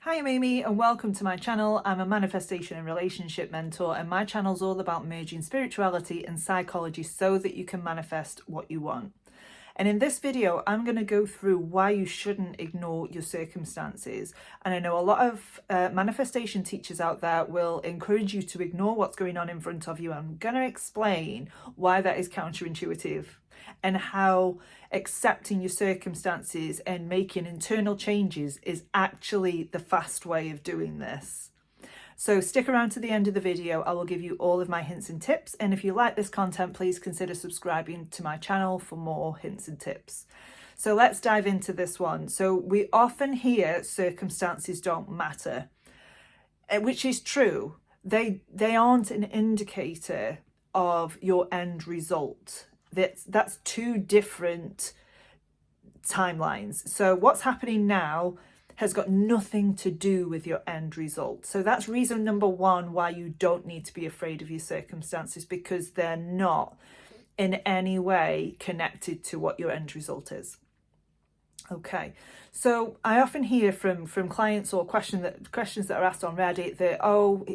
Hi, I'm Amy and welcome to my channel. I'm a manifestation and relationship mentor, and my channel's all about merging spirituality and psychology so that you can manifest what you want. And in this video, I'm going to go through why you shouldn't ignore your circumstances. And I know a lot of manifestation teachers out there will encourage you to ignore what's going on in front of you. I'm going to explain why that is counterintuitive and how accepting your circumstances and making internal changes is actually the fast way of doing this. So stick around to the end of the video. I will give you all of my hints and tips. And if you like this content, please consider subscribing to my channel for more hints and tips. So let's dive into this one. So we often hear circumstances don't matter, which is true. They aren't an indicator of your end result. That's two different timelines. So what's happening now has got nothing to do with your end result. So that's reason number one why you don't need to be afraid of your circumstances, because they're not in any way connected to what your end result is. Okay, so I often hear from clients or questions that are asked on Reddit that, oh,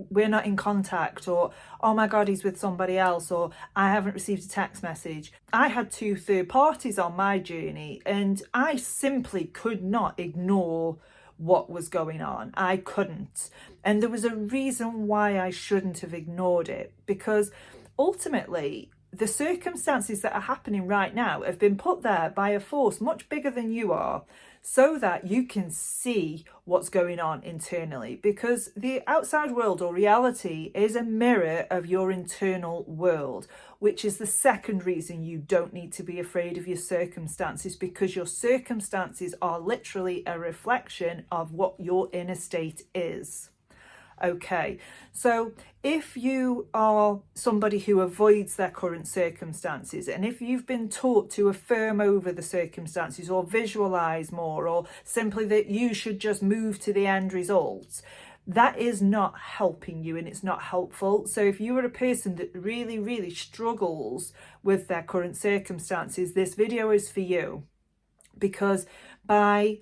we're not in contact, or oh my God, he's with somebody else, or I haven't received a text message. I had 2 third parties on my journey and I simply could not ignore what was going on. I couldn't. And there was a reason why I shouldn't have ignored it, because ultimately the circumstances that are happening right now have been put there by a force much bigger than you are, so that you can see what's going on internally, because the outside world or reality is a mirror of your internal world, which is the second reason you don't need to be afraid of your circumstances, because your circumstances are literally a reflection of what your inner state is. Okay, so if you are somebody who avoids their current circumstances, and if you've been taught to affirm over the circumstances or visualize more, or simply that you should just move to the end results, that is not helping you and it's not helpful. So if you are a person that really struggles with their current circumstances, this video is for you, because by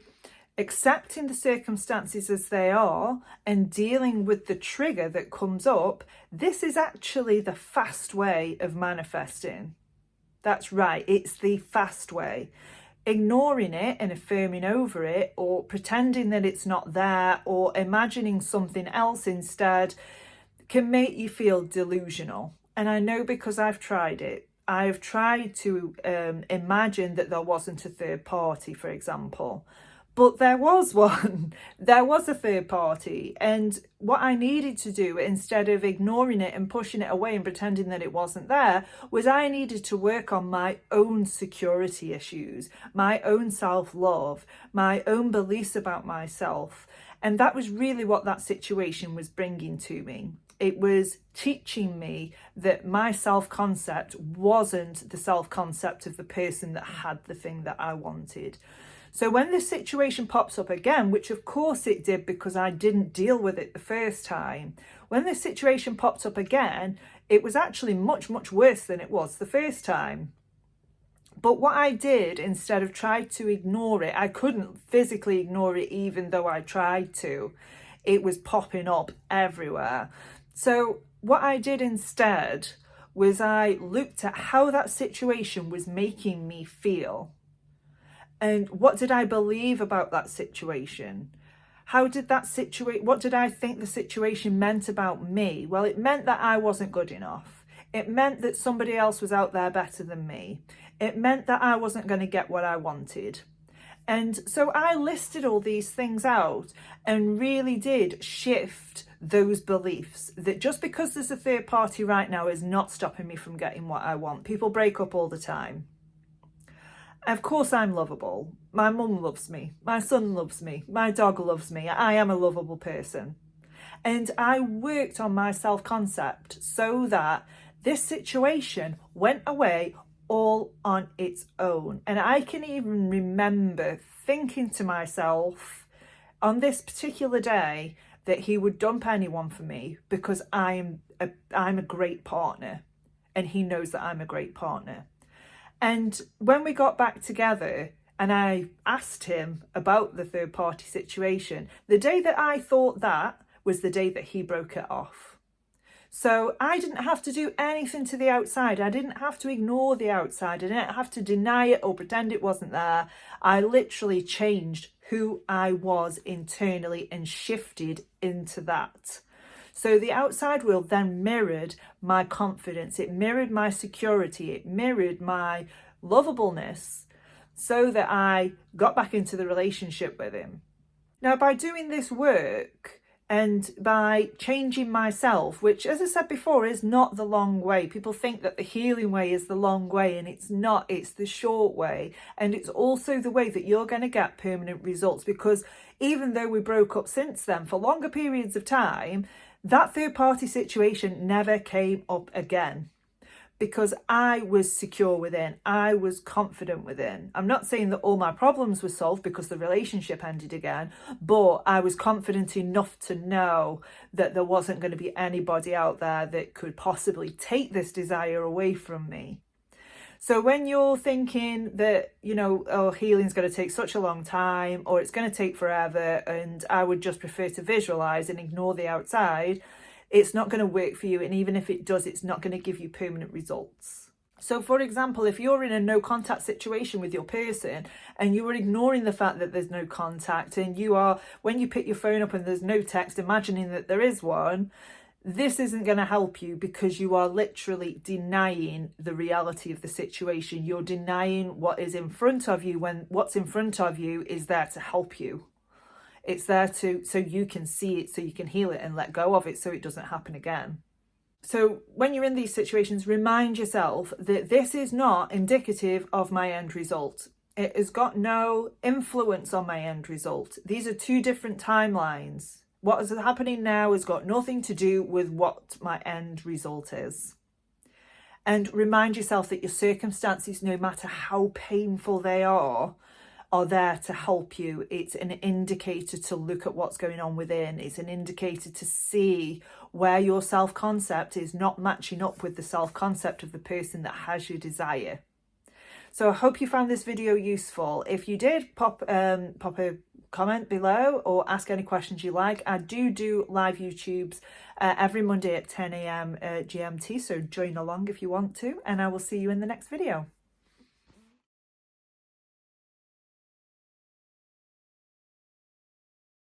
accepting the circumstances as they are and dealing with the trigger that comes up, this is actually the fast way of manifesting. That's right, it's the fast way. Ignoring it and affirming over it, or pretending that it's not there, or imagining something else instead, can make you feel delusional. And I know, because I've tried it. I've tried to imagine that there wasn't a third party, for example. But there was one. There was a third party. And what I needed to do, instead of ignoring it and pushing it away and pretending that it wasn't there, was I needed to work on my own security issues, my own self-love, my own beliefs about myself. And that was really what that situation was bringing to me. It was teaching me that my self-concept wasn't the self-concept of the person that had the thing that I wanted. So when this situation pops up again, which of course it did because I didn't deal with it the first time, when this situation popped up again, it was actually much worse than it was the first time. But what I did, instead of trying to ignore it, I couldn't physically ignore it even though I tried to. It was popping up everywhere. So what I did instead was I looked at how that situation was making me feel. And what did I believe about that situation? What did I think the situation meant about me? Well, it meant that I wasn't good enough. It meant that somebody else was out there better than me. It meant that I wasn't going to get what I wanted. And so I listed all these things out and really did shift those beliefs that just because there's a third party right now is not stopping me from getting what I want. People break up all the time. Of course I'm lovable. My mum loves me. My son loves me. My dog loves me. I am a lovable person. And I worked on my self-concept so that this situation went away all on its own. And I can even remember thinking to myself on this particular day that he would dump anyone for me, because I'm a great partner and he knows that I'm a great partner. And when we got back together, and I asked him about the third party situation, the day that I thought that was the day that he broke it off. So I didn't have to do anything to the outside. I didn't have to ignore the outside. I didn't have to deny it or pretend it wasn't there. I literally changed who I was internally and shifted into that. So the outside world then mirrored my confidence. It mirrored my security. It mirrored my lovableness, so that I got back into the relationship with him. Now, by doing this work, and by changing myself, which, as I said before, is not the long way. People think that the healing way is the long way, and it's not. It's the short way. And it's also the way that you're going to get permanent results, because even though we broke up since then for longer periods of time, that third party situation never came up again. Because I was secure within, I was confident within. I'm not saying that all my problems were solved because the relationship ended again, but I was confident enough to know that there wasn't going to be anybody out there that could possibly take this desire away from me. So when you're thinking that, oh, healing's going to take such a long time, or it's going to take forever, and I would just prefer to visualize and ignore the outside, it's not going to work for you. And even if it does, it's not going to give you permanent results. So, for example, if you're in a no contact situation with your person and you are ignoring the fact that there's no contact, and you are, when you pick your phone up and there's no text, imagining that there is one, this isn't going to help you, because you are literally denying the reality of the situation. You're denying what is in front of you, when what's in front of you is there to help you. It's there so you can see it, so you can heal it and let go of it, so it doesn't happen again. So when you're in these situations, remind yourself that this is not indicative of my end result. It has got no influence on my end result. These are two different timelines. What is happening now has got nothing to do with what my end result is. And remind yourself that your circumstances, no matter how painful they are there to help you. It's an indicator to look at what's going on within. It's an indicator to see where your self-concept is not matching up with the self-concept of the person that has your desire. So I hope you found this video useful. If you did, pop a comment below or ask any questions you like. I do live YouTubes every Monday at 10 a.m. GMT, so join along if you want to, and I will see you in the next video.